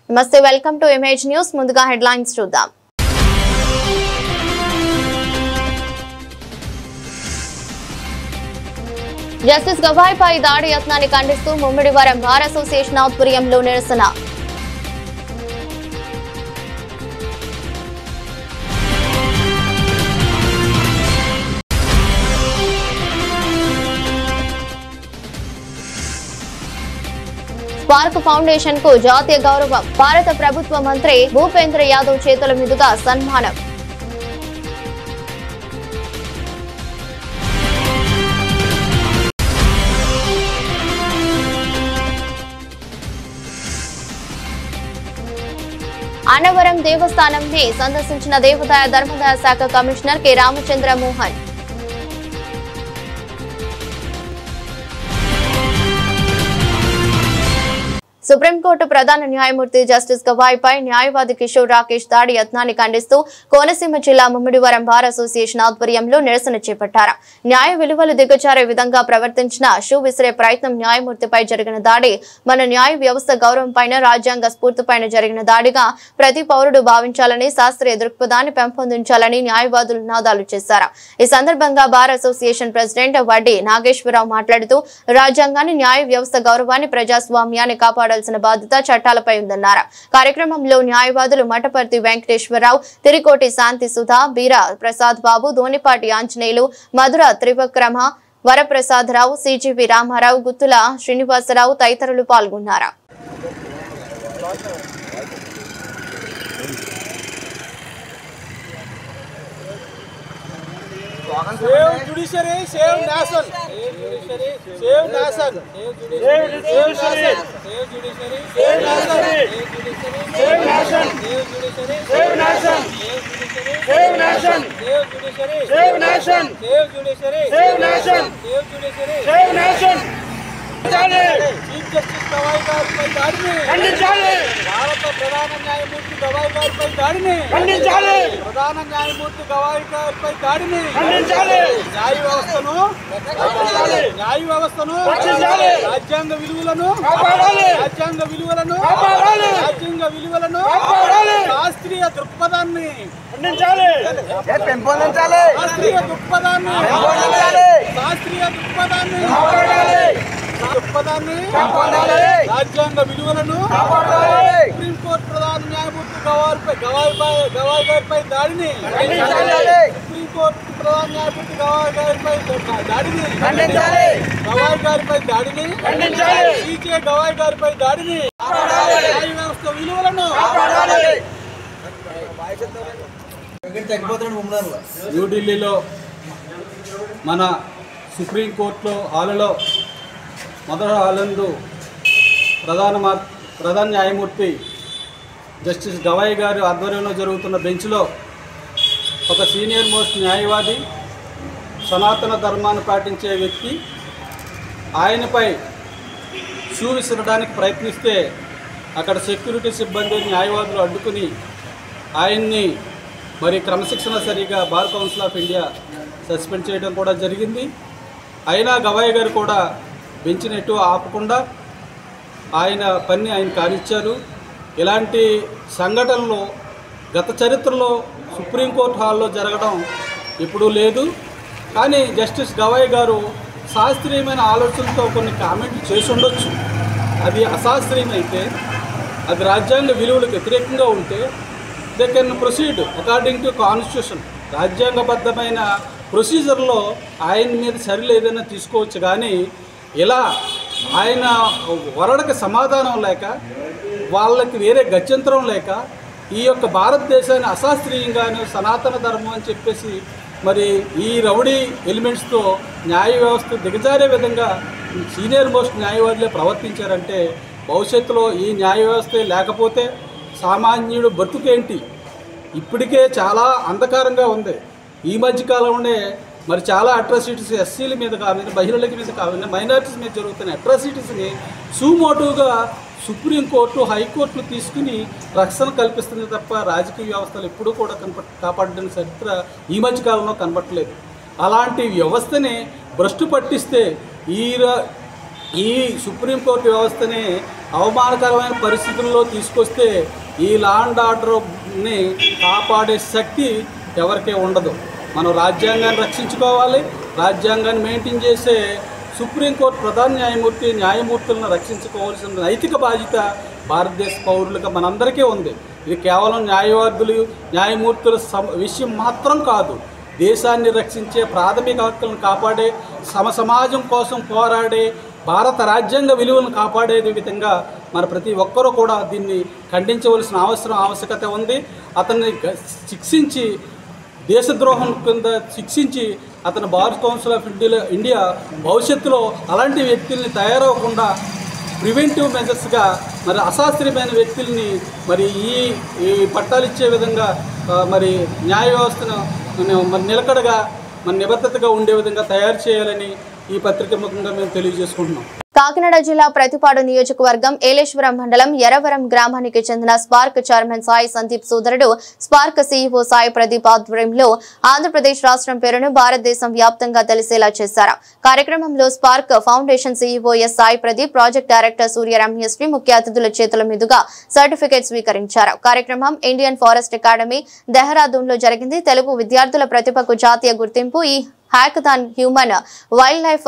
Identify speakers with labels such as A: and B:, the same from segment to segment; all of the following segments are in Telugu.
A: నమస్తే, వెల్కమ్ టు ఇమేజ్ న్యూస్. ముందుగా హెడ్లైన్స్ చూద్దాం. జస్టిస్ గవాయ్పై దాడి యత్నాన్ని ఖండిస్తూ ముమ్మిడివరం బార్ అసోసియేషన్ ఆధ్వర్యంలో నిరసన. స్పార్క్ ఫౌండేషన్ కు జాతీయ గౌరవం. భారత ప్రభుత్వ మంత్రి భూపేంద్ర యాదవ్ చేతుల మీదుగా సన్మానం. అన్నవరం దేవస్థానంని సందర్శించిన దేవాదాయ ధర్మాదాయ శాఖ commissioner K Ramachandra Mohan. Supreme court ప్రధాన న్యాయమూర్తి జస్టిస్ గవాయ్పై న్యాయవాది కిషోర్ రాకేష్ దాడి యత్నాన్ని ఖండిస్తూ కోనసీమ జిల్లా ముమ్మిడివరం బార్ అసోసియేషన్ ఆధ్వర్యంలో నిరసన చేపట్టారు. న్యాయ విలువలు దిగజారే విధంగా ప్రవర్తించిన షూ విసిరే ప్రయత్నం న్యాయమూర్తిపై జరిగిన దాడి మన న్యాయ వ్యవస్థ గౌరవం పైన, రాజ్యాంగ స్ఫూర్తిపైన జరిగిన దాడిగా ప్రతి పౌరుడు భావించాలని, శాస్త్రీయ దృక్పథాన్ని పెంపొందించాలని న్యాయవాదులు నినాదాలు చేశారు. ఈ సందర్భంగా బార్ అసోసియేషన్ ప్రెసిడెంట్ వడ్డీ నాగేశ్వరరావు మాట్లాడుతూ రాజ్యాంగాన్ని, న్యాయ వ్యవస్థ గౌరవాన్ని, ప్రజాస్వామ్యాన్ని కాపాడాల్సిన బాధ్యత చట్టాలపై ఉందన్నారు. కార్యక్రమంలో న్యాయవాదులు మఠపర్తి వెంకటేశ్వరరావు, తిరికోటి శాంతి సుధా, బీర ప్రసాద్ బాబు, ధోనిపాటి ఆంజనేయులు, మధుర త్రివిక్రమ, వరప్రసాదరావు, సిజివి రామారావు, గుత్తుల శ్రీనివాసరావు తదితరులు పాల్గొన్నారు.
B: Save judiciary, save nation. Save nation. Save judiciary. Save judiciary. Save nation. Save nation. Save nation. Save nation. Save judiciary. Save nation. Save judiciary. Save nation. Save judiciary. Save nation. Chief justice Gavai గారిపై దాడిని ఖండించాలి. భారత ప్రధాన న్యాయమూర్తి గవాయ్ గారిపై దాడిని ఖండించాలి. ప్రధాన న్యాయమూర్తి గవాయ్ గారిపై దాడిని ఖండించాలి. న్యాయ వ్యవస్థను రక్షించాలి. రాజ్యాంగ విలువలను కాపాడాలి. రాజ్యాంగ విలువలను కాపాడాలి. రాజ్యాంగ విలువలను కాపాడాలి. శాస్త్రీయ దృక్పథాన్ని ఖండించాలి. పెంపొందించాలి. శాస్త్రీయ దృక్పథాన్ని పెంపొందించాలి. శాస్త్రీయ దృక్పథాన్ని కాపాడాలి. రాజ్యాంగ విలువలను సుప్రీంకోర్టు ప్రధాన న్యాయమూర్తి గవాయ్ గారిపై దాడిని సుప్రీంకోర్టు ప్రధాన న్యాయమూర్తి గవాయ్ గారిపై దాడిని సీజే గవాయ్ గారిపై దాడిని న్యాయ వ్యవస్థ విలువలను న్యూఢిల్లీలో మన సుప్రీంకోర్టులో హాలులో మొదటి హాలందు ప్రధాన న్యాయమూర్తి జస్టిస్ గవాయ్ గారి ఆధ్వర్యంలో జరుగుతున్న బెంచ్లో ఒక సీనియర్ మోస్ట్ న్యాయవాది, సనాతన ధర్మాన్ని పాటించే వ్యక్తి ఆయనపై షూ విసరడానికి ప్రయత్నిస్తే అక్కడ సెక్యూరిటీ సిబ్బంది, న్యాయవాదులు అడ్డుకుని ఆయన్ని మరి క్రమశిక్షణ సరిగా bar council of India suspend చేయడం కూడా జరిగింది. అయినా గవాయ్ గారు కూడా బెంచ్ని ఎటు ఆపకుండా ఆయన పని ఆయన కానిచ్చారు. ఇలాంటి సంఘటనలు గత చరిత్రలో సుప్రీంకోర్టు హాల్లో జరగడం ఎప్పుడూ లేదు. కానీ జస్టిస్ గవాయ్ గారు శాస్త్రీయమైన ఆలోచనలతో కొన్ని కామెంట్లు చేసి ఉండొచ్చు. అది అశాస్త్రీయమైతే, అది రాజ్యాంగ విలువలకు వ్యతిరేకంగా ఉంటే they can proceed according to constitution. రాజ్యాంగబద్ధమైన ప్రొసీజర్లో ఆయన మీద చర్యలు ఏదైనా తీసుకోవచ్చు. కానీ ఇలా ఆయన వరడకి సమాధానం లేక, వాళ్ళకి వేరే గత్యంతరం లేక ఈ యొక్క భారతదేశాన్ని అశాస్త్రీయంగాను సనాతన ధర్మం అని చెప్పేసి మరి ఈ రౌడీ ఎలిమెంట్స్తో న్యాయ వ్యవస్థ దిగజారే విధంగా సీనియర్ మోస్ట్ న్యాయవాదులే ప్రవర్తించారంటే భవిష్యత్తులో ఈ న్యాయ వ్యవస్థే లేకపోతే సామాన్యుడు బతుకేంటి? ఇప్పటికే చాలా అంధకారంగా ఉంది. ఈ మధ్యకాలంలోనే మరి చాలా అట్రాసిటీస్ ఎస్సీల మీద కావాలి, మహిళల మీద కావాలి, మైనారిటీస్ మీద జరుగుతున్న అట్రాసిటీస్ని సుమోటుగా సుప్రీంకోర్టు, హైకోర్టులు తీసుకుని రక్షణ కల్పిస్తుంది తప్ప రాజకీయ వ్యవస్థలు ఎప్పుడూ కూడా కాపాడడం చరిత్ర ఈ మధ్యకాలంలో కనబట్టలేదు. అలాంటి వ్యవస్థని భ్రష్టు పట్టిస్తే ఈ సుప్రీంకోర్టు వ్యవస్థని అవమానకరమైన పరిస్థితుల్లో తీసుకొస్తే ఈ లా అండ్ ఆర్డర్ని కాపాడే శక్తి ఎవరికీ ఉండదు. మనం రాజ్యాంగాన్ని రక్షించుకోవాలి. రాజ్యాంగాన్ని మెయింటైన్ చేసే సుప్రీంకోర్టు ప్రధాన న్యాయమూర్తులను రక్షించుకోవాల్సిన నైతిక బాధ్యత భారతదేశ పౌరులుగా మనందరికీ ఉంది. ఇది కేవలం న్యాయమూర్తుల విషయం మాత్రం కాదు. దేశాన్ని రక్షించే ప్రాథమిక హక్కులను కాపాడే సమాజం కోసం పోరాడే భారత రాజ్యాంగ విలువలను కాపాడే విధంగా మన ప్రతి ఒక్కరూ కూడా దీన్ని ఖండించవలసిన ఆవశ్యకత ఉంది. అతన్ని శిక్షించి దేశద్రోహం కింద శిక్షించి అతను బార్ కౌన్సిల్ ఆఫ్ ఇండియా భవిష్యత్తులో అలాంటి వ్యక్తుల్ని తయారవకుండా ప్రివెంటివ్ మెజర్స్గా మరి అశాస్త్రీయమైన వ్యక్తుల్ని మరి ఈ పట్టాలు ఇచ్చే విధంగా మరి న్యాయ వ్యవస్థను మరి నిలకడగా మన నిబద్ధతగా ఉండే విధంగా తయారు చేయాలని ఈ పత్రిక ముఖంగా మేము తెలియజేసుకుంటున్నాం.
A: కాకినాడ జిల్లా ప్రతిపాడు నియోజకవర్గం ఏలేశ్వరం మండలం ఎర్రవరం గ్రామానికి చెందిన స్పార్క్ చైర్మన్ సాయి సందీప్ సోదరుడు స్పార్క్ సీఈఓ సాయి ప్రదీప్ ఆధ్వర్యంలో ఆంధ్రప్రదేశ్ రాష్ట్రం పేరును భారతదేశం వ్యాప్తంగా తెలిసేలా చేశారు. కార్యక్రమంలో spark foundation CEO S Sai Pradeep, project director Surya Ramyasri ముఖ్య అతిథుల చేతుల మీదుగా సర్టిఫికేట్ స్వీకరించారు. కార్యక్రమం ఇండియన్ ఫారెస్ట్ అకాడమీ దెహ్రాదూన్ లో జరిగింది. తెలుగు విద్యార్థుల ప్రతిభకు జాతీయ గుర్తింపు. ఈ హ్యాకథాన్ హ్యూమన్ వైల్డ్ లైఫ్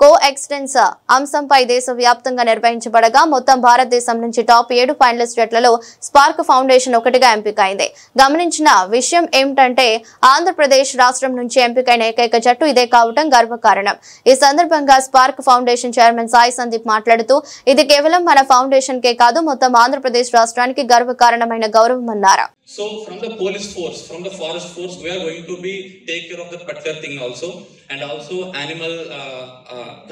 A: కో ఎక్స్టెన్స్ అంశంపై దేశవ్యాప్తంగా నిర్వహించబడగా మొత్తం భారతదేశం నుంచి టాప్ 7 ఫైనలిస్ట్ జట్లలో స్పార్క్ ఫౌండేషన్ ఒకటిగా ఎంపికైంది. గమనించిన విషయం ఏమిటంటే ఆంధ్రప్రదేశ్ రాష్ట్రం నుంచి ఎంపికైన ఏకైక జట్టు ఇదే కావడం గర్వకారణం. ఈ సందర్భంగా spark Foundation chairman Sai Sandeep మాట్లాడుతూ ఇది కేవలం మన ఫౌండేషన్ కే కాదు మొత్తం ఆంధ్రప్రదేశ్ రాష్ట్రానికి గర్వకారణమైన గౌరవం అన్నారు.
C: So from the police force, from the forest force, we are going to be take care of that particular thing also, and also animal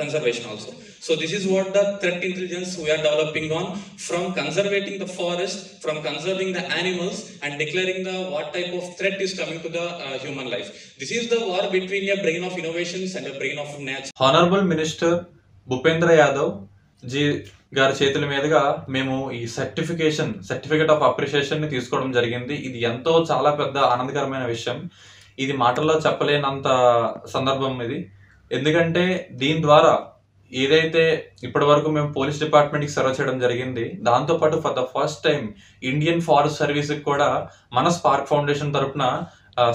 C: conservation also. So this is what the threat intelligence we are developing on, from conserving the forest, from conserving the animals, and declaring the what type of threat is coming to the human life. This is the war between a brain of innovations and a brain of nature.
D: Honorable Minister Bhupendra Yadav ji గారి చేతుల మీదుగా మేము ఈ సర్టిఫికేట్ ఆఫ్ అప్రిషియేషన్ ని తీసుకోవడం జరిగింది. ఇది ఎంతో చాలా పెద్ద ఆనందకరమైన విషయం. ఇది మాటల్లో చెప్పలేనంత సందర్భం ఇది. ఎందుకంటే దీని ద్వారా ఏదైతే ఇప్పటి వరకు మేము పోలీస్ డిపార్ట్మెంట్కి సర్వ్ చేయడం జరిగింది, దాంతోపాటు for the first time Indian forest సర్వీస్కి కూడా మన స్పార్క్ ఫౌండేషన్ తరఫున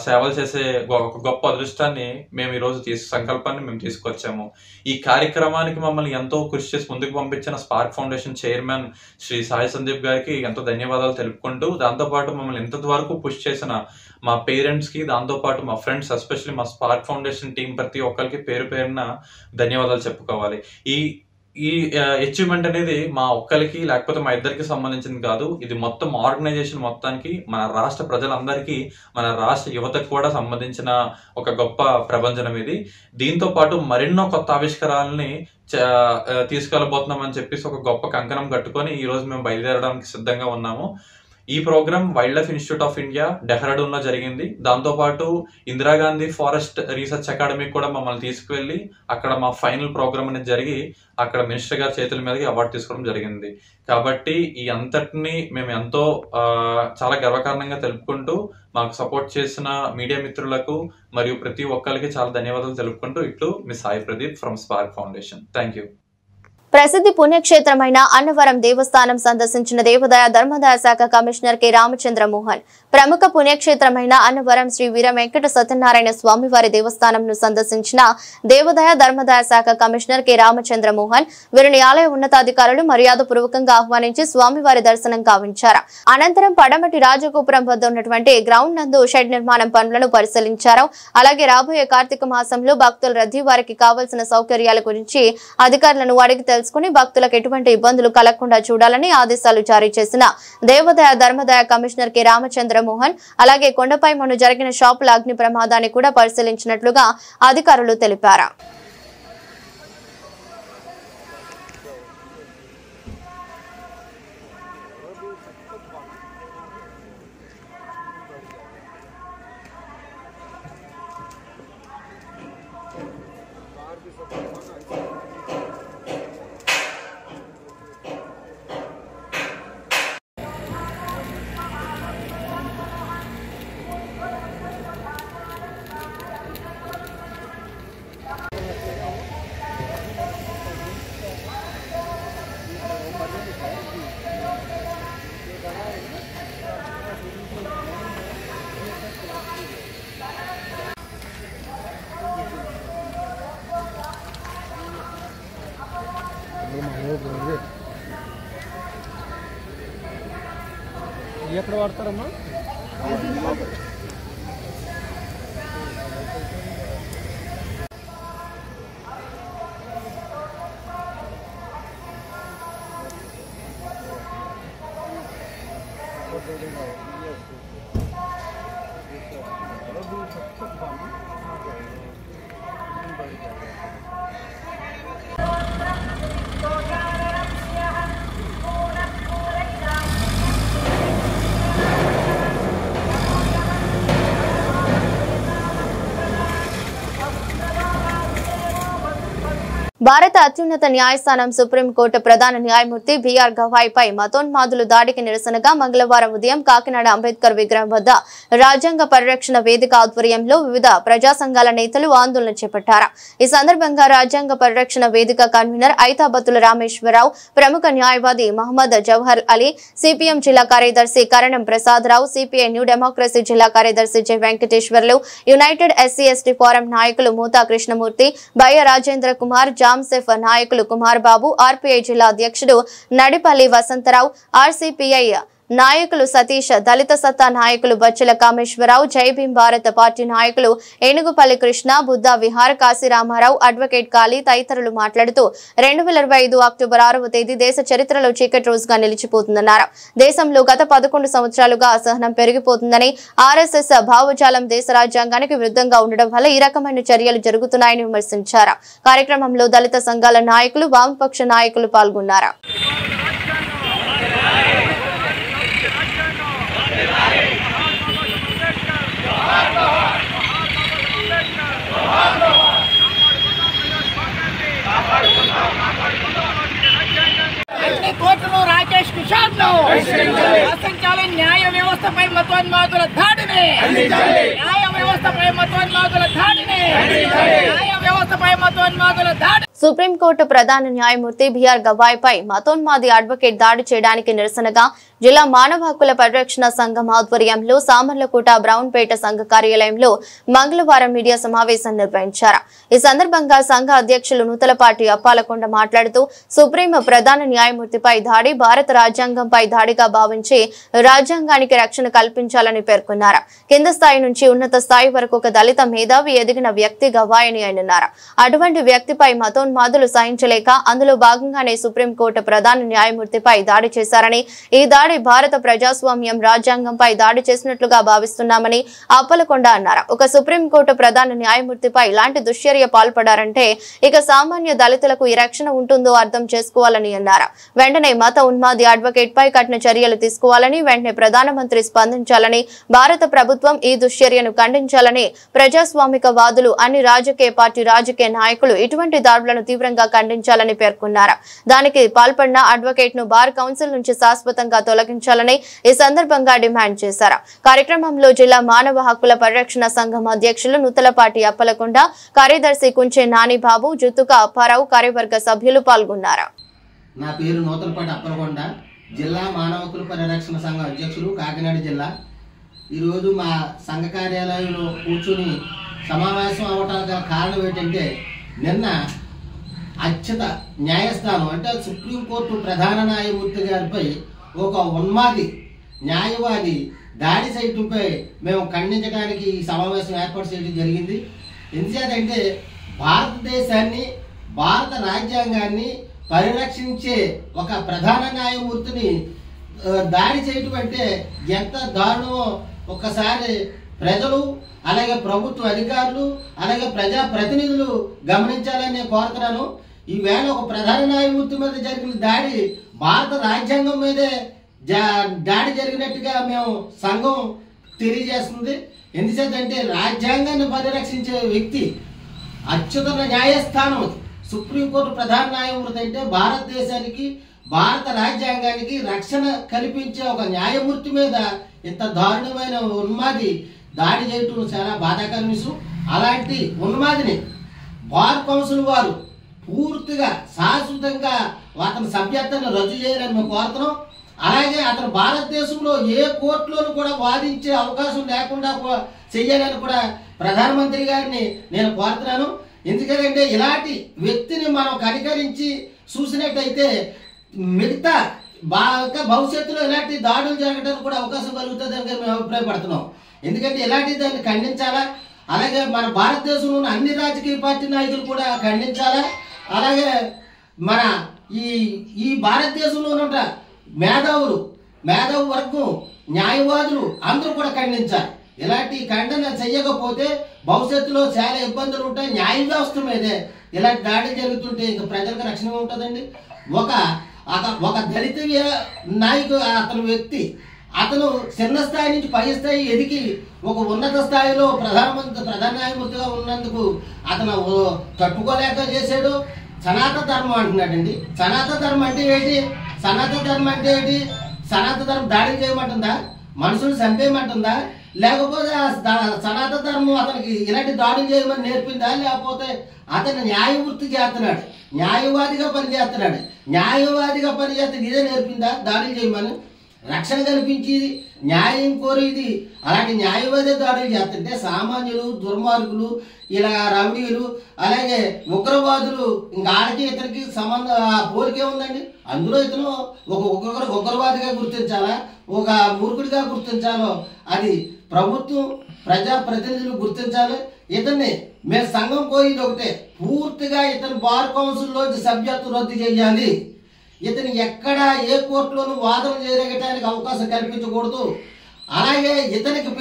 D: సేవలు చేసే ఒక గొప్ప అదృష్టాన్ని మేము ఈరోజు సంకల్పాన్ని మేము తీసుకొచ్చాము. ఈ కార్యక్రమానికి మమ్మల్ని ఎంతో కృషి చేసి ముందుకు పంపించిన Spark Foundation chairman Shri Sai Sandeep గారికి ఎంతో ధన్యవాదాలు తెలుపుకుంటూ, దాంతోపాటు మమ్మల్ని ఇంతవరకు పుష్ చేసిన మా పేరెంట్స్కి, దాంతోపాటు మా ఫ్రెండ్స్, ఎస్పెషల్లీ మా స్పార్క్ ఫౌండేషన్ టీం ప్రతి ఒక్కరికి పేరు పేరున ధన్యవాదాలు చెప్పుకోవాలి. ఈ అచీవ్మెంట్ అనేది మా ఒక్కరికి లేకపోతే మా ఇద్దరికి సంబంధించింది కాదు. ఇది మొత్తం ఆర్గనైజేషన్ మొత్తానికి, మన రాష్ట్ర ప్రజలందరికీ, మన రాష్ట్ర యువతకు కూడా సంబంధించిన ఒక గొప్ప ప్రపంచం ఇది. దీంతో పాటు మరెన్నో కొత్త ఆవిష్కారాలని తీసుకెళ్ళబోతున్నామని చెప్పేసి ఒక గొప్ప కంకణం కట్టుకొని ఈరోజు మేము బయలుదేరడానికి సిద్ధంగా ఉన్నాము. ఈ programme Wildlife Institute of India Dehradun లో జరిగింది. దాంతోపాటు ఇందిరాగాంధీ ఫారెస్ట్ రీసెర్చ్ అకాడమీ కూడా మమ్మల్ని తీసుకువెళ్ళి అక్కడ మా ఫైనల్ ప్రోగ్రామ్ అనేది జరిగి అక్కడ మినిస్టర్ గారి చేతుల మీదకి అవార్డు తీసుకోవడం జరిగింది. కాబట్టి ఈ అంతటిని మేము ఎంతో చాలా గర్వకారణంగా తెలుపుకుంటూ, మాకు సపోర్ట్ చేసిన మీడియా మిత్రులకు మరియు ప్రతి ఒక్కరికి చాలా ధన్యవాదాలు తెలుపుకుంటూ ఇట్లు మీ Sai Pradeep from spark foundation. Thank you.
A: ప్రసిద్ధి పుణ్యక్షేత్రమైన అన్నవరం దేవస్థానం సందర్శించిన దేవాదాయ ధర్మాదాయ శాఖ కమిషనర్ కె రామచంద్ర మోహన్. ప్రముఖ పుణ్యక్షేత్రమైన అన్నవరం శ్రీ వీర వెంకట సత్యనారాయణ స్వామివారి దేవస్థానంను సందర్శించిన దేవాదాయ ధర్మాదాయ శాఖ కమిషనర్ కె రామచంద్ర మోహన్ వీరిని ఆలయ ఉన్నతాధికారులు మర్యాదపూర్వకంగా ఆహ్వానించి స్వామివారి దర్శనం కావించారు. అనంతరం పడమటి రాజగోపురం వద్ద ఉన్నటువంటి గ్రౌండ్ నందు షెడ్ నిర్మాణం పనులను పరిశీలించారు. అలాగే రాబోయే కార్తీక మాసంలో భక్తుల రద్దీ, వారికి కావాల్సిన సౌకర్యాల గురించి అధికారులను అడిగి తెలుసుకుని భక్తులకు ఎటువంటి ఇబ్బందులు కలగకుండా చూడాలని ఆదేశాలు జారీ చేసిన దేవాదాయ ధర్మాదాయ కమిషనర్ కె రామచంద్ర మోహన్ అలాగే కొండపై మొన్న జరిగిన షాపుల అగ్ని ప్రమాదాన్ని కూడా పరిశీలించినట్లుగా అధికారులు తెలిపారు.
B: ఎక్కడ వాడతారమ్మా?
A: భారత అత్యున్నత న్యాయస్థానం సుప్రీంకోర్టు ప్రధాన న్యాయమూర్తి బిఆర్ గవాయ్పై మతోన్మాదులు దాడికి నిరసనగా మంగళవారం ఉదయం కాకినాడ అంబేద్కర్ విగ్రహం వద్ద రాజ్యాంగ పరిరక్షణ వేదిక ఆధ్వర్యంలో వివిధ ప్రజా సంఘాల నేతలు ఆందోళన చేపట్టారు. ఈ సందర్భంగా రాజ్యాంగ పరిరక్షణ వేదిక కన్వీనర్ ఐతాబత్తుల రామేశ్వరరావు, ప్రముఖ న్యాయవాది మహమ్మద్ జవహర్ అలీ, సిపిఎం జిల్లా కార్యదర్శి కరణం ప్రసాదరావు, సిపిఐ న్యూ డెమోక్రసీ జిల్లా కార్యదర్శి J Venkateswarlu, United SC ST forum నాయకులు మూతా కృష్ణమూర్తి, బయ్య రాజేంద్ర కుమార్, జామ్సెఫ్ నాయకులు కుమార్ బాబు, ఆర్పీఐ జిల్లా అధ్యక్షుడు నడిపల్లి వసంతరావు, ఆర్సీపీఐ నాయకులు సతీష్, దళిత సత్తా నాయకులు బచ్చల కామేశ్వరరావు, జై భీం భారత పార్టీ నాయకులు ఏనుగుపల్లి కృష్ణ, బుద్ధా విహార్, కాశీరామారావు, అడ్వకేట్ కాళీ తదితరులు మాట్లాడుతూ 2025 అక్టోబర్ 6వ తేదీ దేశ చరిత్రలో చీకటి రోజుగా నిలిచిపోతుందన్నారు. దేశంలో గత 11 సంవత్సరాలుగా అసహనం పెరిగిపోతుందని, ఆర్ఎస్ఎస్ భావజాలం దేశ రాజ్యాంగానికి విరుద్ధంగా ఉండడం వల్ల ఈ రకమైన చర్యలు జరుగుతున్నాయని విమర్శించారు. కార్యక్రమంలో దళిత సంఘాల నాయకులు, వామపక్ష నాయకులు పాల్గొన్నారు.
E: కోర్టులో రాకేష్ కిషోర్ ను రక్షించాలి. న్యాయ వ్యవస్థపై మతోన్మాదుల దాడిని, న్యాయ వ్యవస్థపై మతోన్మాదుల దాడిని, న్యాయ వ్యవస్థపై మతోన్మాదుల దాడి.
A: సుప్రీంకోర్టు ప్రధాన న్యాయమూర్తి బిఆర్ గవాయ్పై మతోన్మాది అడ్వకేట్ దాడి చేయడానికి నిరసనగా జిల్లా మానవ హక్కుల పరిరక్షణ సంఘం ఆధ్వర్యంలో సామర్లకోట బ్రౌన్పేట సంఘ కార్యాలయంలో మంగళవారం మీడియా సమావేశం నిర్వహించారు. ఈ సందర్భంగా సంఘ అధ్యక్షులు నూతలపాటి అప్పాలకొండ మాట్లాడుతూ సుప్రీం ప్రధాన న్యాయమూర్తిపై దాడి భారత రాజ్యాంగంపై దాడిగా భావించి రాజ్యాంగానికి రక్షణ కల్పించాలని పేర్కొన్నారు. కింద స్థాయి నుంచి ఉన్నత స్థాయి వరకు ఒక దళిత మేధావి ఎదిగిన వ్యక్తి గవాయ్ అని అన్నారు. అటువంటి వ్యక్తిపై మతోన్మాదులు సహించలేక అందులో భాగంగానే సుప్రీంకోర్టు ప్రధాన న్యాయమూర్తిపై దాడి చేశారని, ఈ దాడి భారత ప్రజాస్వామ్యం రాజ్యాంగంపై దాడి చేసినట్లుగా భావిస్తున్నామని అప్పలకొండ అన్నారు. ఒక సుప్రీంకోర్టు ప్రధాన న్యాయమూర్తిపై ఇలాంటి దుశ్చర్య పాల్పడారంటే ఇక సామాన్య దళితులకు ఈ రక్షణ ఉంటుందో అర్థం చేసుకోవాలని అన్నారు. వెంటనే మత ఉన్మాది అడ్వకేట్ పై కఠిన చర్యలు తీసుకోవాలని, వెంటనే ప్రధానమంత్రి స్పందించాలని, భారత ప్రభుత్వం ఈ దుశ్చర్యను ఖండించాలని, ప్రజాస్వామిక వాదులు, అన్ని రాజకీయ పార్టీ రాజకీయ నాయకులు ఇటువంటి దాడులను తీవ్రంగా ఖండించాలని పేర్కొన్నారు. దానికి పాల్పడిన అడ్వకేట్ ను బార్ కౌన్సిల్ నుంచి శాశ్వతంగా తొలగించాలని ఈ సందర్భంగా డిమాండ్ చేశారు. కార్యక్రమంలో జిల్లా మానవ హక్కుల పరిరక్షణ సంఘం అధ్యక్షులు నూతలపాటి అప్పలకొండ, కార్యదర్శి కుంచె నానిబాబు, జుత్తుక అప్పారావు, కార్యవర్గ సభ్యులు పాల్గొన్నారు.
F: నా పేరు నూతలపాటి అప్పలకొండ, జిల్లా మానవ హక్కుల పరిరక్షణ సంఘం అధ్యక్షులు, కాకినాడ జిల్లా. ఈరోజు మా సంఘ కార్యాలయంలో కూర్చుని సమావేశం అవ్వడానికి కారణం ఏంటంటే, నిన్న అత్యున్నత న్యాయస్థానం అంటే సుప్రీంకోర్టు ప్రధాన న్యాయమూర్తి గారిపై ఒక ఉన్మాది న్యాయవాది దాడి చేయడంపై మేము ఖండించడానికి ఈ సమావేశం ఏర్పాటు చేయడం జరిగింది. ఎందుచేతంటే భారతదేశాన్ని, భారత రాజ్యాంగాన్ని పరిరక్షించే ఒక ప్రధాన న్యాయమూర్తిని దాడి చేయడం అంటే ఎంత దారుణమో ఒక్కసారి ప్రజలు, అలాగే ప్రభుత్వ అధికారులు, అలాగే ప్రజా ప్రతినిధులు గమనించాలని నేను కోరుతున్నాను. ఈవేళ ఒక ప్రధాన న్యాయమూర్తి మీద జరిగిన దాడి భారత రాజ్యాంగం మీదే దాడి జరిగినట్టుగా మేము సంఘం తెలియజేస్తుంది. ఎందుచేతంటే రాజ్యాంగాన్ని పరిరక్షించే వ్యక్తి, అత్యున్నత న్యాయస్థానం సుప్రీంకోర్టు ప్రధాన న్యాయమూర్తి అంటే భారతదేశానికి, భారత రాజ్యాంగానికి రక్షణ కల్పించే ఒక న్యాయమూర్తి మీద ఇంత దారుణమైన ఉన్మాది దాడి చేయటం చాలా బాధాకర విషయం. అలాంటి ఉన్మాదిని బార్ కౌన్సిల్ వారు పూర్తిగా శాశ్వతంగా అతని సభ్యత్వాన్ని రద్దు చేయాలని మేము కోరుతున్నాం. అలాగే అతను భారతదేశంలో ఏ కోర్టులోనూ కూడా వాదించే అవకాశం లేకుండా చెయ్యాలని కూడా ప్రధానమంత్రి గారిని నేను కోరుతున్నాను. ఎందుకంటే ఇలాంటి వ్యక్తిని మనం కనికరించి చూసినట్టయితే మిగతా బాగా భవిష్యత్తులో ఇలాంటి దాడులు జరగడానికి కూడా అవకాశం కలుగుతుందని మేము అభిప్రాయపడుతున్నాం. ఎందుకంటే ఇలాంటి దాన్ని ఖండించాలా, అలాగే మన భారతదేశంలో ఉన్న అన్ని రాజకీయ పార్టీ నాయకులు కూడా ఖండించాలా, అలాగే మన ఈ భారతదేశంలో ఉన్న మేధావు వర్గం, న్యాయవాదులు అందరూ కూడా ఖండించాలి. ఇలాంటి ఖండన చెయ్యకపోతే భవిష్యత్తులో చాలా ఇబ్బందులు ఉంటాయి. న్యాయ వ్యవస్థ మీదే ఇలాంటి దాడి జరుగుతుంటే ఇంకా ప్రజలకు రక్షణ ఉంటుందండి. ఒక దళిత నాయకుడు అతను వ్యక్తి అతను చిన్న స్థాయి నుంచి పై స్థాయి ఎదిగి ఒక ఉన్నత స్థాయిలో ప్రధాన న్యాయమూర్తిగా ఉన్నందుకు అతను తట్టుకోలేక చేశాడు. సనాతన ధర్మం అంటున్నాడండి. సనాతన ధర్మం అంటే ఏంటి? సనాతన ధర్మం దాడి చేయమంటుందా? మనుషులు చంపేయమంటుందా? లేకపోతే సనాతన ధర్మం అతనికి ఇలాంటి దాడులు చేయమని నేర్పిందా? లేకపోతే అతను న్యాయవృత్తి చేస్తున్నాడు, న్యాయవాదిగా పనిచేస్తే ఇదే నేర్పిందా దాడులు చేయమని? రక్షణ కల్పించేది, న్యాయం కోరేది అలాంటి న్యాయవాదే దాడులు చేస్తుంటే సామాన్యులు, దుర్మార్గులు, ఇలా రౌడీలు, అలాగే ఉగ్రవాదులు ఇంకా ఆడికి ఇతనికి పోలికే ఉందండి. అందులో ఇతను ఒక ఉగ్రవాదిగా గుర్తించాలా, ఒక మూర్ఖుడిగా గుర్తించాలో అది ప్రభుత్వం, ప్రజాప్రతినిధులు గుర్తించాలి. ఇతన్ని మేము సంఘం కోరేది ఒకటే, పూర్తిగా ఇతను బార్ కౌన్సిల్లోంచి సభ్యత్వం రద్దు చేయాలి. ఇతను ఎక్కడ ఏ కోర్టులోనూ వాదన చేయడానికి అవకాశం కల్పించకూడదు. అలాగే ఇతనికి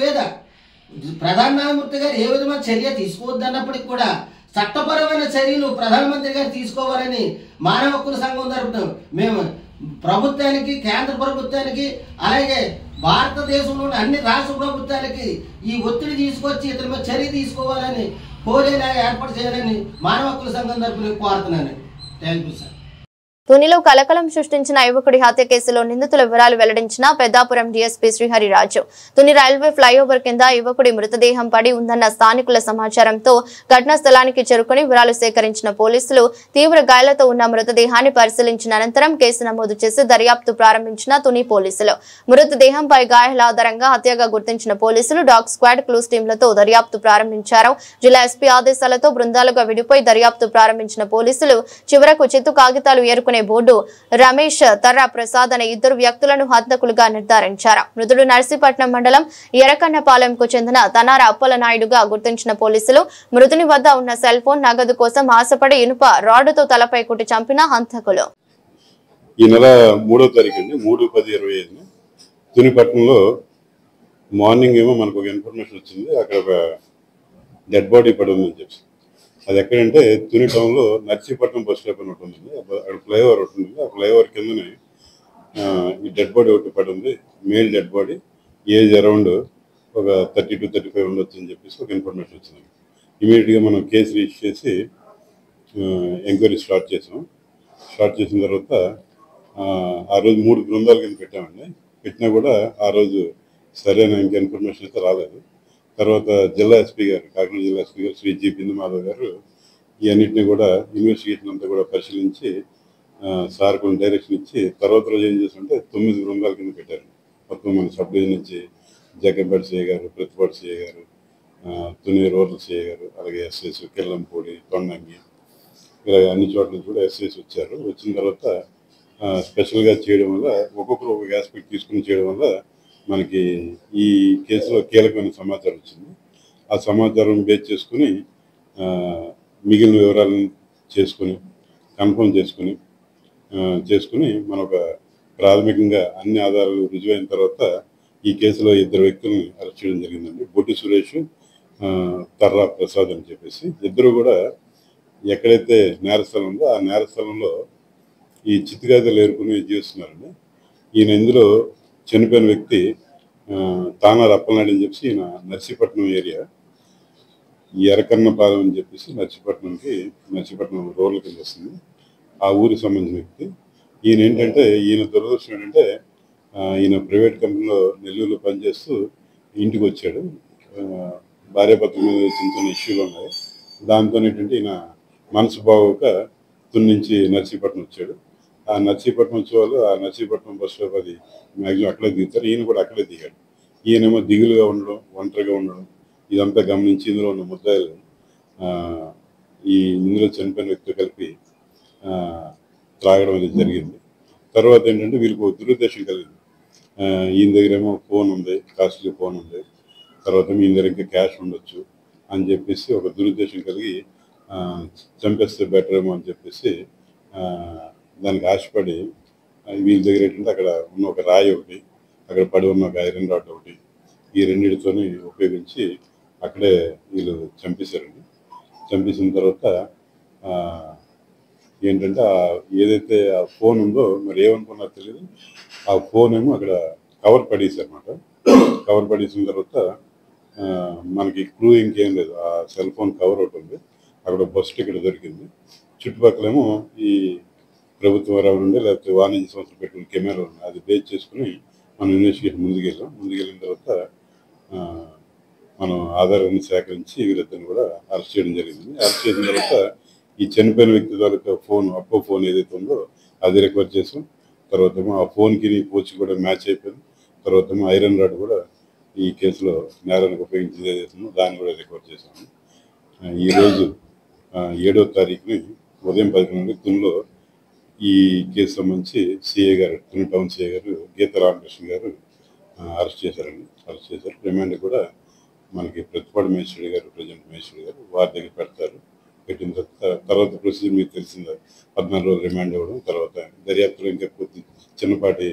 F: ప్రధాన న్యాయమూర్తి గారు ఏ విధమైన చర్య తీసుకోవద్దు అన్నప్పటికీ కూడా చట్టపరమైన చర్యలు ప్రధానమంత్రి గారు తీసుకోవాలని మానవ హక్కుల సంఘం తరపున మేము ప్రభుత్వానికి, కేంద్ర ప్రభుత్వానికి, అలాగే భారతదేశంలోని అన్ని రాష్ట్ర ప్రభుత్వాలకి ఈ ఒత్తిడి తీసుకొచ్చి ఇతని మీద చర్య తీసుకోవాలని కోరేలా ఏర్పాటు చేయాలని మానవ హక్కుల సంఘం తరపున కోరుతున్నాను. Thank you sir.
A: తునిలో కలకలం సృష్టించిన యువకుడి హత్య కేసులో నిందితుల వివరాలు వెల్లడించిన Peddapuram DSP Srihari Raju. Tuni railway flyover కింద యువకుడి మృతదేహం పడి ఉందన్న స్థానికుల సమాచారంతో ఘటనా స్థలానికి చేరుకుని వివరాలు సేకరించిన పోలీసులు తీవ్ర గాయాలతో ఉన్న మృతదేహాన్ని పరిశీలించిన అనంతరం కేసు నమోదు చేసి దర్యాప్తు ప్రారంభించిన తుని పోలీసులు మృతదేహంపై గాయాల ఆధారంగా హత్యగా గుర్తించిన పోలీసులు డాగ్ స్క్వాడ్ క్లూస్ టీంలతో దర్యాప్తు ప్రారంభించారు. జిల్లా ఎస్పీ ఆదేశాలతో బృందాలుగా విడిపోయి దర్యాప్తు ప్రారంభించిన పోలీసులు చివరకు చిత్తు కాగితాలు ఏరుకునే బోర్డు రమేష్, తర్రా ప్రసాద్ అనే ఇద్దరు వ్యక్తులను హంతకులుగా నిర్ధారించారు. మృతుడు నర్సీపట్నం మండలం ఎరకన్నపాలెంకు చెందిన తనార అప్పలనాయుడుగా గుర్తించిన పోలీసులు మృతుని వద్ద ఉన్న సెల్ ఫోన్, నగదు కోసం ఆశపడి ఇనుప రాడ్డుతో తలపై కొట్టి చంపిన హంతకులు.
G: ఈ నెల 3వ తారీఖు అండి, 3/10/25 తునిపట్నంలో మార్నింగ్ ఏమో మనకు ఒక ఇన్ఫర్మేషన్ వచ్చింది, అక్కడ ఒక డెడ్ బాడీ పడి ఉందని చెప్పి. అది ఎక్కడంటే తుని టౌన్లో నర్సీపట్నం బస్ స్టాప్ అని ఒకటి ఉందండి, అక్కడ ఫ్లైఓవర్ ఒకటి ఉంది. ఆ ఫ్లైఓవర్ కిందనే ఈ డెడ్ బాడీ ఒకటి పడి ఉంది. Male dead body, age around ఒక 30 to 35 ఉండొచ్చు అని చెప్పేసి ఒక ఇన్ఫర్మేషన్ వచ్చింది. ఇమీడియట్గా మనం కేసు రిజిస్టర్ చేసి ఎంక్వైరీ స్టార్ట్ చేసిన తర్వాత ఆ రోజు 3 బృందాల కింద పెట్టామండి. పెట్టినా కూడా ఆ రోజు సరైన ఇంకా ఇన్ఫర్మేషన్ అయితే రాలేదు. తర్వాత జిల్లా ఎస్పీ గారు, కాకినాడ జిల్లా ఎస్పీ గారు శ్రీ జి బిందుమాధవ్ గారు ఈ అన్నింటినీ కూడా ఇన్వెస్టిగేషన్ అంతా కూడా పరిశీలించి సార్ కొన్ని డైరెక్షన్ ఇచ్చి తర్వాత రోజు ఏం చేస్తుంటే 9 బృందాల కింద పెట్టారు. మొత్తం మన సబ్ డివిజన్ నుంచి జగ్గంపేట సిఐ గారు, ప్రతిపాడు సిఐ గారు, తుని రూరల్ సిఐ గారు, అలాగే ఎస్ఐస్ కిల్లంపూడి, తొండంగి, ఇలా అన్ని చోట్ల నుంచి కూడా ఎస్ఐస్ వచ్చారు. వచ్చిన తర్వాత స్పెషల్గా చేయడం వల్ల ఒక్కొక్కరు ఒక్కొక్క ఆస్పెక్ట్ తీసుకుని చేయడం వల్ల మనకి ఈ కేసులో కీలకమైన సమాచారం వచ్చింది. ఆ సమాచారం బేస్ చేసుకుని మిగిలిన వివరాలను కన్ఫర్మ్ చేసుకుని మన ఒక ప్రాథమికంగా అన్ని ఆధారాలు రుజువైన తర్వాత ఈ కేసులో 2 వ్యక్తులను అరెస్ట్ చేయడం జరిగిందండి. బొట్టి సురేష్, తర్రా ప్రసాద్ అని చెప్పేసి. ఇద్దరు కూడా ఎక్కడైతే నేరస్థలం ఉందో ఆ నేరస్థలంలో ఈ చిత్తుగాదిలు ఏరుకుని జీవిస్తున్నారండి. ఈయన ఇందులో చనిపోయిన వ్యక్తి తానార అప్పలనాయుడు అని చెప్పేసి, ఈయన నర్సీపట్నం ఏరియా, ఎరకన్నపాలెం అని చెప్పేసి నర్సీపట్నం రూరల్ కింద వస్తుంది. ఆ ఊరికి సంబంధించిన వ్యక్తి. ఈయన దురదృష్టం ఏంటంటే ఈయన ప్రైవేట్ కంపెనీలో నెల్లూరులో పనిచేస్తూ ఇంటికి వచ్చాడు. భార్యాభర్తల మీద చిన్న ఇష్యూలు ఉన్నాయి. దాంతో ఏంటంటే ఈయన మనసు బాగోక తుని నుంచి నర్సీపట్నం వచ్చాడు. ఆ నర్సీపట్నం వచ్చే వాళ్ళు ఆ నర్సీపట్నం బస్ స్టాప్ అది మ్యాక్సిమం అక్కడే దిగుతారు. ఈయన కూడా అక్కడే దిగాడు. ఈయనేమో దిగులుగా ఉండడం, ఒంటరిగా ఉండడం, ఇదంతా గమనించి ఇందులో ఉన్న ముద్దాయిలు ఇందులో చనిపోయిన వ్యక్తి కలిపి త్రాగడం అనేది జరిగింది. తర్వాత ఏంటంటే వీళ్ళకి ఒక దురుద్దేశం కలిగింది. ఈయన దగ్గరేమో ఫోన్ ఉంది, కాస్ట్లీ ఫోన్ ఉంది, తర్వాత ఈయన దగ్గర ఇంకా క్యాష్ ఉండొచ్చు అని చెప్పేసి ఒక దురుద్దేశం కలిగి చంపేస్తే బెటర్ ఏమో అని చెప్పేసి దానికి ఆశపడి వీళ్ళ దగ్గర ఏంటంటే అక్కడ ఉన్న ఒక రాయి ఒకటి, అక్కడ పడి ఉన్న ఒక ఐరన్ రాడ్ ఒకటి, ఈ రెండింటితోని ఉపయోగించి అక్కడే వీళ్ళు చంపేశారండి. చంపేసిన తర్వాత ఏంటంటే ఏదైతే ఆ ఫోన్ ఉందో మరి ఏమనుకున్నారో తెలియదు, ఆ ఫోన్ ఏమో అక్కడ కవర్ పడేసారన్నమాట. కవర్ పడేసిన తర్వాత మనకి క్లూ ఇంకేం లేదు, ఆ సెల్ ఫోన్ కవర్ ఒకటి ఉంది, అక్కడ బస్ట్ ఇక్కడ దొరికింది. చుట్టుపక్కలేమో ఈ ప్రభుత్వ వరాలు ఉండే లేకపోతే వాణిజ్య సంస్థలు పెట్టుకున్న కెమెరా ఉంది, అది బేస్ చేసుకుని మనం ఇన్వెస్టిగేషన్ ముందుకెళ్ళిన తర్వాత మనం ఆధారాన్ని సేకరించి వీళ్ళిద్దరిని కూడా అరెస్ట్ చేయడం జరిగింది. అరెస్ట్ చేసిన తర్వాత ఈ చనిపోయిన వ్యక్తి తాలూకా ఫోన్, అప్పో ఫోన్ ఏదైతే ఉందో అది రికవర్ చేసాం. తర్వాత ఆ ఫోన్కి పోచి కూడా మ్యాచ్ అయిపోయింది. తర్వాత ఐరన్ రాడ్ కూడా ఈ కేసులో నేరానికి ఉపయోగించేది ఏదైతే ఉందో దాన్ని కూడా రికవర్ చేశాము. ఈరోజు 7వ తారీఖుని ఉదయం 10 గంటలకు తునిలో ఈ కేసు సంబంధించి సిఐ గారు, తుని టౌన్ సిఐ గారు గీత రామకృష్ణ గారు అరెస్ట్ చేశారండి. అరెస్ట్ చేశారు. రిమాండ్ కూడా మనకి ప్రతిపాడు మేశ్వరి గారు, ప్రజెంట్ మేశ్వరి గారు వారి దగ్గర పెడతారు. పెట్టిన తర్వాత ప్రొసీజర్ మీకు తెలిసిందా, 14 రోజులు రిమాండ్ ఇవ్వడం, తర్వాత దర్యాప్తులో ఇంకా కొద్ది చిన్నపాటి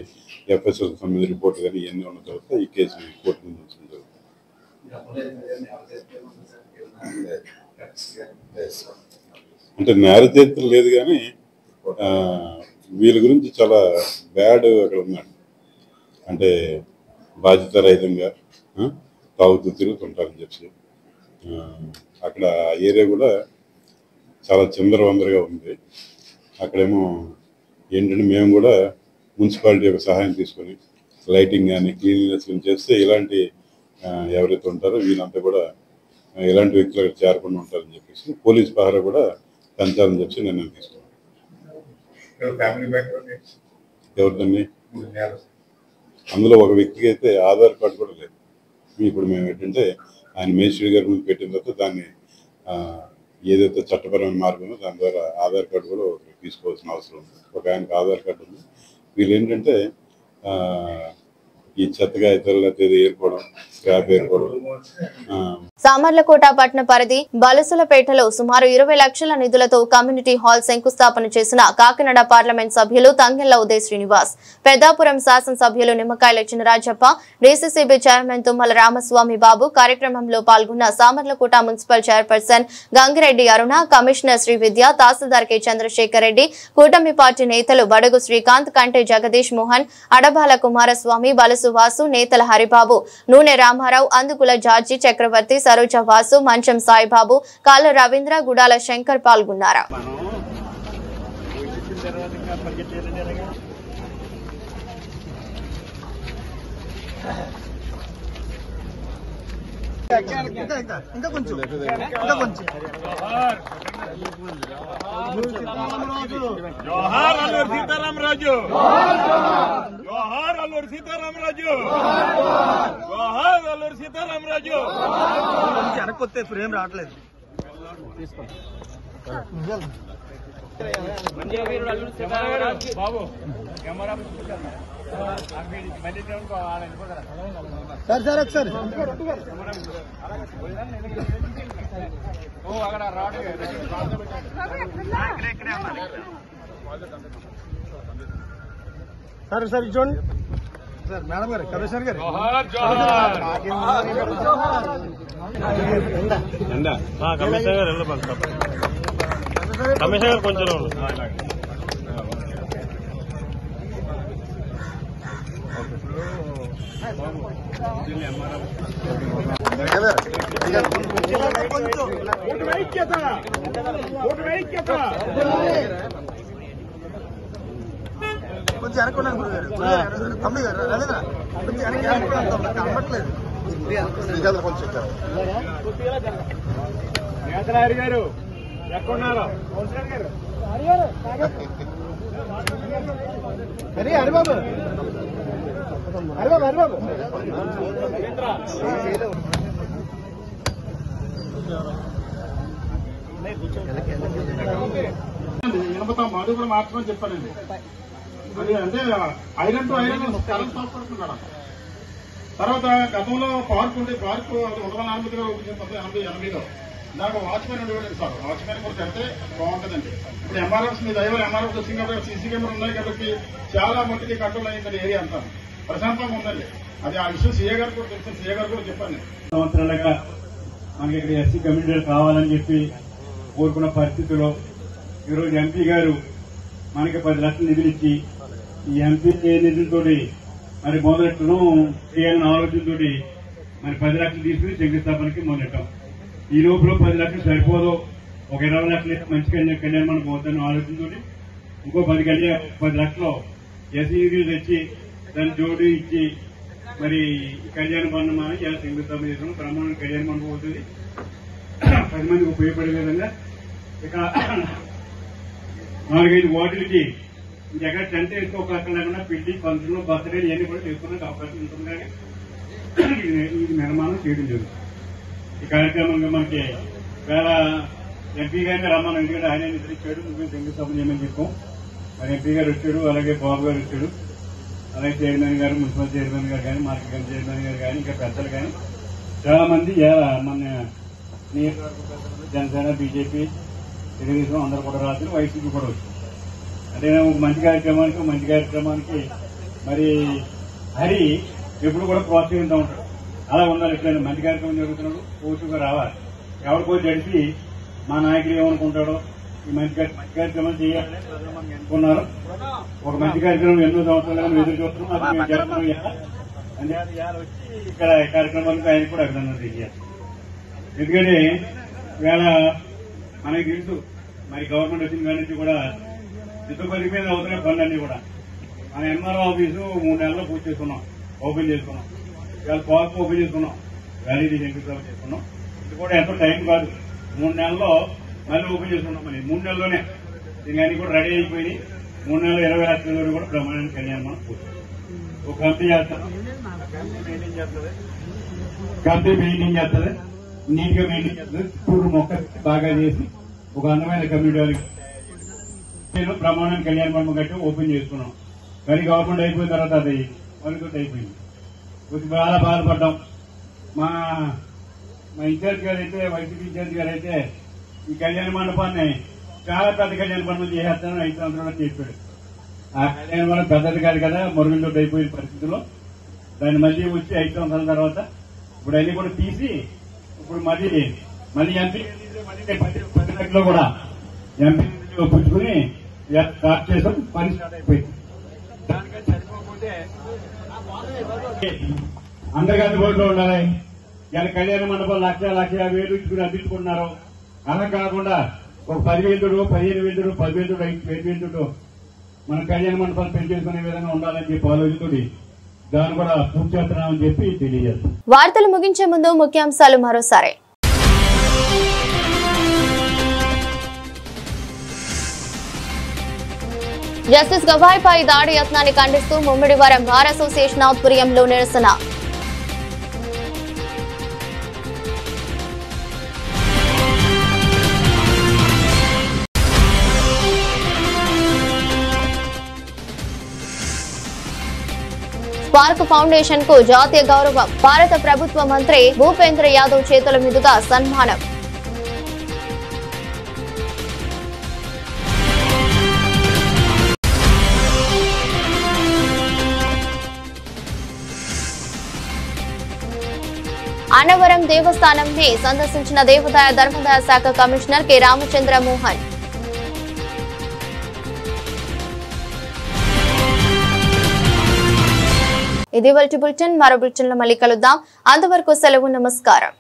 G: ఎఫ్ఎస్ఎల్ సంబంధించిన రిపోర్ట్ కానీ ఇవన్నీ ఉన్న తర్వాత ఈ కేసుని కోర్టు ముందు ఉంచడం జరుగుతుంది. అంటే నేర చరిత్ర లేదు కానీ వీళ్ళ గురించి చాలా బ్యాడ్ అక్కడ ఉన్నాడు. అంటే బాధ్యత రహితంగా తాగుతూ తిరుగుతుంటారని చెప్పి అక్కడ ఏరియా కూడా చాలా చిందరవందరగా ఉంది. అక్కడేమో ఏంటంటే మేము కూడా మున్సిపాలిటీ యొక్క సహాయం తీసుకొని లైటింగ్ కానీ క్లీన్లీనెస్ కానీ చేస్తే ఇలాంటి ఎవరైతే ఉంటారో వీళ్ళంతా కూడా ఇలాంటి వ్యక్తులు అక్కడ చేరకుండా ఉంటారని చెప్పేసి పోలీస్ పహారా కూడా పెంచాలని చెప్పి నిర్ణయం తీసుకున్నాం. ఎవరిదండి? అందులో ఒక వ్యక్తికి అయితే ఆధార్ కార్డు కూడా లేదు. ఇప్పుడు మేము ఏంటంటే ఆయన మేశ్వరి గారి ముందు పెట్టిన తర్వాత దాన్ని ఏదైతే చట్టపరమైన మార్గం ఉందో దాని ద్వారా ఆధార్ కార్డు కూడా తీసుకోవాల్సిన అవసరం ఉంది. ఒక ఆయనకు ఆధార్ కార్డు ఉంది. వీళ్ళు ఏంటంటే ఈ చెత్తగా ఇతరులతో ఏర్పడడం, స్క్రాప్ ఏర్పడడం.
A: సామర్లకోట పట్టణ పరిధి బలసులపేటలో సుమారు 20 లక్షల నిధులతో కమ్యూనిటీ హాల్ శంకుస్థాపన చేసిన కాకినాడ పార్లమెంట్ సభ్యులు తంగెళ్ల ఉదయ్ శ్రీనివాస్, పెద్దాపురం శాసనసభ్యులు నిమ్మకాయల చినరాజప్ప, డీసీసీబీ చైర్మన్ తుమ్మల రామస్వామి బాబు కార్యక్రమంలో పాల్గొన్న సామర్లకోట మున్సిపల్ చైర్పర్సన్ గంగిరెడ్డి అరుణ, కమిషనర్ శ్రీవిద్య, తహసీల్దార్ కె చంద్రశేఖర్ రెడ్డి, కూటమి పార్టీ నేతలు బడుగు శ్రీకాంత్, కంటే జగదీష్ మోహన్, అడబాల కుమారస్వామి, బలసు వాసు, నేతల హరిబాబు, నూనె రామారావు, అందుకుల జార్జి, చక్రవర్తి, సరోజ వాసు, మంచం సాయిబాబు, కాళ్ళ రవీంద్ర, గుడాల శంకర్ పాల్గొన్నారు.
H: జోహార్ అల్లూరి సీతారామరాజు, జోహార్ అల్లూరి సీతారామరాజు, జోహార్ అల్లూరి సీతారామరాజు. వెనకొస్తే ఫ్రేమ్ రావట్లేదు. బాబు కెమెరా సార్ సార్ ఒకసారి అక్కడ రాడు సార్ సార్ చూడండి సార్. మేడం గారు, కమిషనర్ గారు, కమిషనర్ గారు కమిషనర్ గారు కొంచెం కొంచెం అనుకున్నాను గురుగారు. తమ్ముడు గారు రవీంద్ర కొంచెం అమ్మట్లేదు. నేతరారి గారు ఎక్కడున్నారు? హరి హరిబాబు, హరిబాబు, హరిబాబు వినపతాం. మాది కూడా మార్చమని చెప్పానండి.
I: అది అంటే iron to iron current shop పడుతున్నాడు. తర్వాత గతంలో పార్క్ ఉంటే పార్క్ ఉండవల్ల అనుమతిగా ఉపయోగించింది 1980లో. నాకు వాచ్మెన్ ఉండేవాడు సార్. వాచ్మెన్ కూడా పెడితే బాగుంటుందండి. ఇప్పుడు ఎంఆర్ఎఫ్స్ మీ దైవం ఎంఆర్ఎఫ్ వచ్చింది కాబట్టి సీసీ కెమెరా ఉన్నాయి కాబట్టి చాలా మట్టికి కంట్రోల్ అయిందండి. ఏరియా అంతా ప్రశాంతంగా ఉందండి. అది ఆ విషయం సీఏ గారు కూడా తెలుసు. సీఏ గారు కూడా చెప్పండి.
J: సంవత్సరాలుగా మనకి ఇక్కడ ఎస్సీ కమ్యూనిటీ కావాలని చెప్పి కోరుకున్న పరిస్థితుల్లో ఈరోజు ఎంపీ గారు మనకి 10 లక్షలు నిధులు ఇచ్చి ఈ ఎంపీ నిధులతో మరి మొదలెట్టడం చేయాలని ఆలోచనతో మరి 10 లక్షలు తీసుకుని శంకుస్థాపనకి మొదలెట్టాం. ఈ లోపల 10 లక్షలు సరిపోదు, ఒక 20 లక్షలు మంచి కళ్యాణ మనకు పోతాను ఆలోచనతో ఇంకో 10 లక్షలు ఎస్సీ నిధులు తెచ్చి దాన్ని జోడి ఇచ్చి మరి కళ్యాణ మండపం అని ఇలా శంకుస్థాపన చేసాం. బ్రహ్మాండ కళ్యాణ మండపం అవుతుంది. 10 మందికి ఉపయోగపడే విధంగా ఇక 4-5 వార్డులకి ఇంకెక్కడ టెంట్ వేసుకోవడం లేకుండా పెళ్లి పంతులు బర్త్డే ఇవన్నీ కూడా చేసుకోవడానికి అవకాశం ఉంటుంది. కానీ ఇది నిర్మాణం చేయడం జరుగుతుంది. ఈ కార్యక్రమంగా మనకి వేళ ఎంపీ గారిని రమ్మని ఎందుకంటే ఆయన నిద్రించాడు, నువ్వు శంకుస్థాపన చేయమని చెప్పాం. మరి ఎంపీ గారు వచ్చాడు, అలాగే బాబు గారు వచ్చాడు, అలాగే చైర్మన్ గారు, మున్సిపల్ చైర్మన్ గారు కానీ, మార్కెట్ చైర్మన్ గారు కానీ, ఇంకా పెద్దలు కానీ చాలా మంది మన నియోజకవర్గ పెద్దలు జనసేన, బీజేపీ, తెలుగుదేశం అందరూ కూడా రాత్రి వైసీపీ కూడా వచ్చింది. అంటే ఒక మంచి కార్యక్రమానికి మరి హరి ఎప్పుడు కూడా ప్రోత్సహిస్తూ ఉంటాడు. అలా ఉండాలి. ఎట్లయినా మంచి కార్యక్రమం జరుగుతున్నాడు, పోతుగా రావాలి. ఎవరికో జడిసి మా నాయకులు ఏమనుకుంటాడో ఈ మంచి కార్యక్రమం చేయాలని ప్రజలు మనకి అనుకున్నారు. ఒక మంచి కార్యక్రమం ఎన్నో సంవత్సరాలుగా ఎదురు చూస్తున్నాం. అది మేము జరుగుతున్నాం. అంటే అది వచ్చి ఇక్కడ కార్యక్రమానికి ఆయన కూడా అభినందన తెలియాలి. ఎందుకంటే వేళ మనకి తెలుసు మరి గవర్నమెంట్ వచ్చిన కాడి నుంచి కూడా యుద్ధపరి మీద అవుతున్న పనులన్నీ కూడా మన ఎంఆర్ఓ ఆఫీసు 3 నెలల్లో పూర్తి చేసుకున్నాం, ఓపెన్ చేసుకున్నాం. ఇవాళ పార్క్ ఓపెన్ చేసుకున్నాం, వ్యాలీడీ శంకుస్థాపన చేసుకున్నాం. ఇది కూడా ఎంతో టైం కాదు, 3 నెలల్లో మళ్ళీ ఓపెన్ చేసుకున్నాం. మరి 3 నెలల్లోనే దీన్ని కూడా రెడీ అయిపోయి 3 నెలలు 20 లక్షల వరకు కూడా బ్రహ్మాండ కళ్యాణం మనం పూర్తి. ఒక కమిటీ చేస్తాం, కమిటీ మెయింటైన్ చేస్తుంది, నీట్ గా మెయింటైన్ చేస్తుంది. చుట్టూరు మొక్క బాగా చేసి ఒక అందమైన కమ్యూనిటీ బ్రహ్మాండం కళ్యాణ మండపం కట్టి ఓపెన్ చేసుకున్నాం. కానీ గవర్నమెంట్ అయిపోయిన తర్వాత అది మనతో అయిపోయింది. కొంచెం చాలా బాధపడ్డాం. మా ఇన్ఛార్జ్ గారు అయితే, వైసీపీ ఇన్ఛార్జ్ గారు అయితే ఈ కళ్యాణ మండపాన్ని చాలా పెద్ద కళ్యాణ మండపం చేసేస్తానని 5 సంవత్సరాలు చెప్పాడు. ఆ కళ్యాణ మండపం పెద్దది కాదు కదా, మరుగుతో అయిపోయిన పరిస్థితుల్లో దాన్ని మళ్ళీ వచ్చి 5 సంవత్సరాల తర్వాత ఇప్పుడు అన్ని కూడా తీసి ఇప్పుడు మళ్ళీ ఎంపీ 10 లక్షలు కూడా ఎంపీ పుచ్చుకుని స్టార్ట్ చేసాం. పని స్టార్ట్ అయిపోయింది. దానికని సరిపోకపోతే అందరికీ అందుబాటులో ఉండాలి. ఇలా కళ్యాణ మండపం 1,50,000 ఇచ్చుకుని అందించుకుంటున్నారు. అలా కాకుండా ఒక 10,000, 15,000, 10,000, 5,000 మన కళ్యాణ మండపాలు పెంచేసుకునే విధంగా ఉండాలని చెప్పి ఆలోచనతో దాన్ని కూడా పూర్తి చేస్తున్నామని చెప్పి తెలియజేస్తాం.
A: వార్తలు ముగించే ముందు ముఖ్యాంశాలు మరోసారి. జస్టిస్ గవాయ్పై దాడి యత్నాన్ని ఖండిస్తూ ముమ్మిడివరం బార్ అసోసియేషన్ ఆధ్వర్యంలో నిరసన. స్పార్క్ ఫౌండేషన్ కు జాతీయ గౌరవం, భారత ప్రభుత్వ మంత్రి భూపేంద్ర యాదవ్ చేతుల మీదుగా సన్మానం. అన్నవరం దేవస్థానంని సందర్శించిన దేవాదాయ ధర్మాదాయ శాఖ కమిషనర్ కె రామచంద్ర మోహన్. ఇది వాల్టి బులెటిన్. మరో బులెటిన్ లో మళ్ళీ కలుద్దాం. అంతవరకు సెలవు. నమస్కారం.